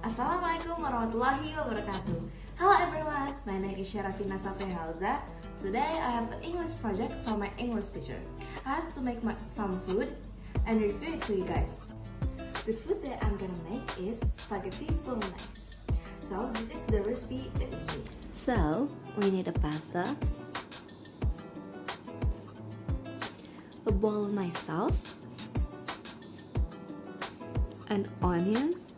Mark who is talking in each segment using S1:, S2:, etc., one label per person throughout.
S1: Assalamualaikum warahmatullahi wabarakatuh. Hello everyone, my name is Sherravina Helza. Today I have the English project from my English teacher. I have to make some food and review it to you guys. The food that I'm gonna make is spaghetti bolognese. So this is the recipe that we need.
S2: So we need a pasta, a bolognese sauce, and onions,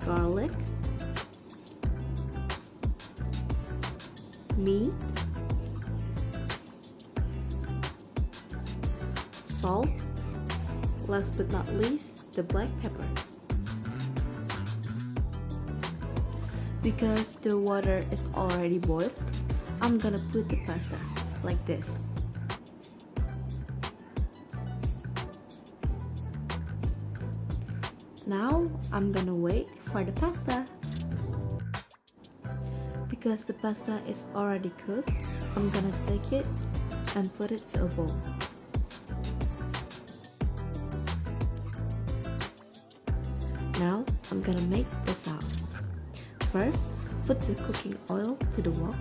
S2: garlic, meat, salt, last but not least, the black pepper. Because the water is already boiled, I'm gonna put the pasta like this. Now I'm gonna wait for the pasta. Because the pasta is already cooked, I'm gonna take it and put it to a bowl. Now I'm gonna make the sauce. First, put the cooking oil to the wok.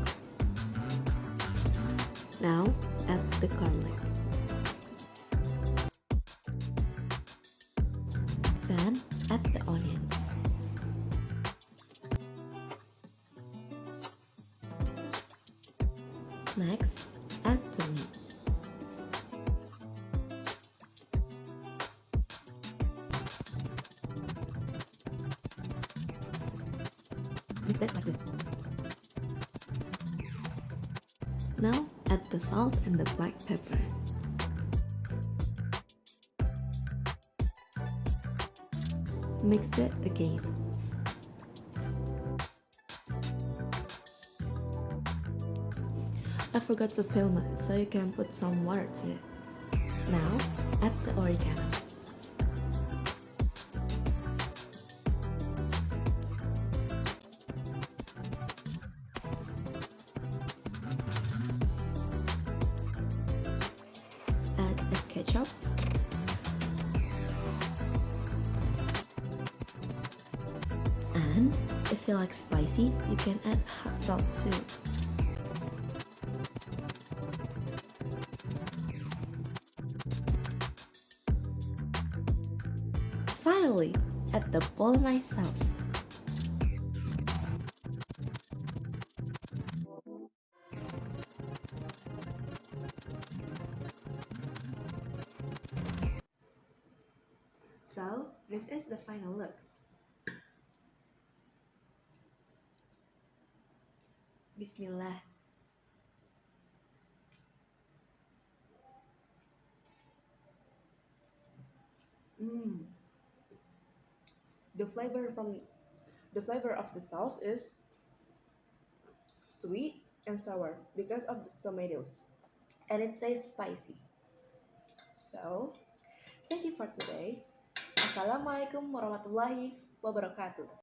S2: Now add the garlic. Then add the onions. Next, add the meat. Mix it like this. Now add the salt and the black pepper. Mix it again. I forgot to film it, so you can put some water to it. Now add the oregano. Add a ketchup. And if you like spicy, you can add hot sauce too. Finally, add the bolognese sauce.
S1: So this is the final looks. Bismillah. The flavor of the sauce is sweet and sour because of the tomatoes, and it tastes spicy. So, thank you for today. Assalamualaikum warahmatullahi wabarakatuh.